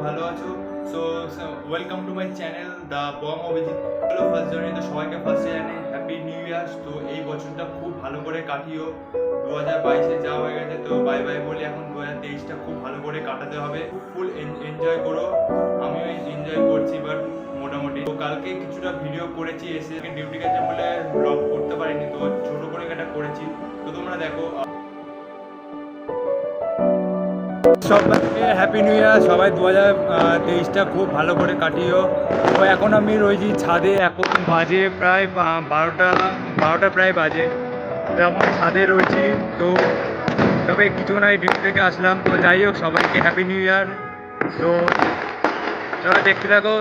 ভালো আছো। So welcome to my channel the bomb Abhijit. Hello first journey, তো সবাইকে ফার্স্টে জানি হ্যাপি নিউ ইয়ার। তো এই বছরটা খুব ভালো করে কাটিও। 2022-এ যা হয়ে গেছে তো বাই বাই বলি, এখন 2023টা খুব ভালো করে কাটাতে হবে। ফুল এনজয় করো, আমিও এনজয় করছি বাট মোটামুটি। তো কালকে কিছুটা ভিডিও করেছি, এসে ডিউটি গেছে বলে ব্লগ করতে পারিনি, তো ছোটো করে একটা করেছি, তো তোমরা দেখো। সবাইকে হ্যাপি নিউ ইয়ার। সবাই 2023টা খুব ভালো করে কাটিও। তো এখন আমি রয়েছি ছাদে, এখন বাজে প্রায় 12টা প্রায় বাজে। তো এখন ছাদে রয়েছি। তো তবে কিছুক্ষণ আগে ডিউটি থেকে আসলাম। তো যাই হোক, সবাইকে হ্যাপি নিউ ইয়ার। তো তোমরা দেখতে থাকো।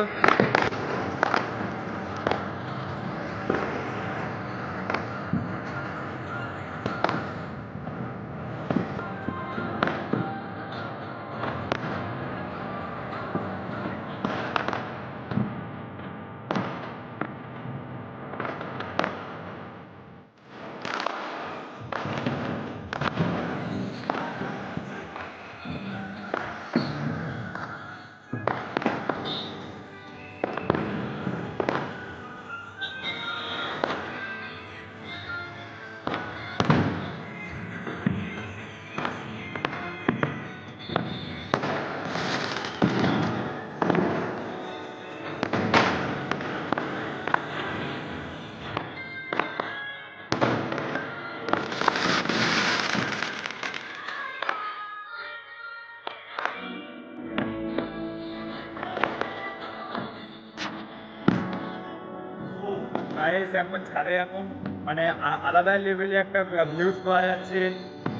এখন ছাদে এখন মানে আলাদা লেভেলে একটা ভিউজ পাওয়া যাচ্ছে।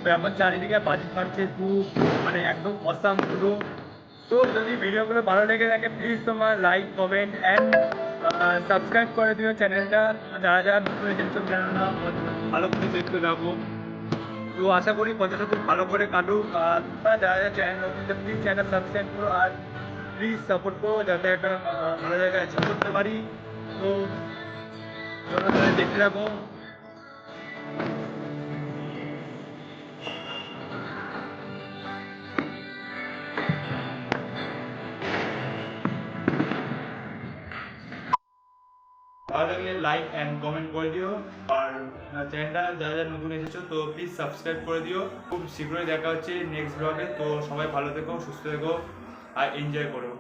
তো এখন চারিদিকে বাজি ফাটছে, খুব মানে একদম অসাম পুরো। তো যদি ভিডিওগুলো ভালো লেগে থাকে প্লিজ তোমার লাইক কমেন্ট অ্যান্ড সাবস্ক্রাইব করে দিও চ্যানেলটা। যারা যারা নতুন এসেছো চ্যানেলটা ভালো করে দেখতে থাকো। তো আশা করি কথাটা খুব ভালো করে কাটুক। আর তোমরা যারা যারা চ্যানেল নতুন প্লিজ চ্যানেল সাবস্ক্রাইব করো আর প্লিজ সাপোর্ট করো, যাতে একটা ভালো জায়গায় অ্যাচিভ করতে পারি। তো তোমরা দেখতে থাকো। ভালো লাগলে লাইক অ্যান্ড কমেন্ট করে দিও। আর চ্যানেলটা যারা যারা নতুন এসেছো তো প্লিজ সাবস্ক্রাইব করে দিও। খুব শীঘ্রই দেখা হচ্ছে নেক্সট ব্লগে। তো সবাই ভালো থেকো, সুস্থ থেকো আর এনজয় করো।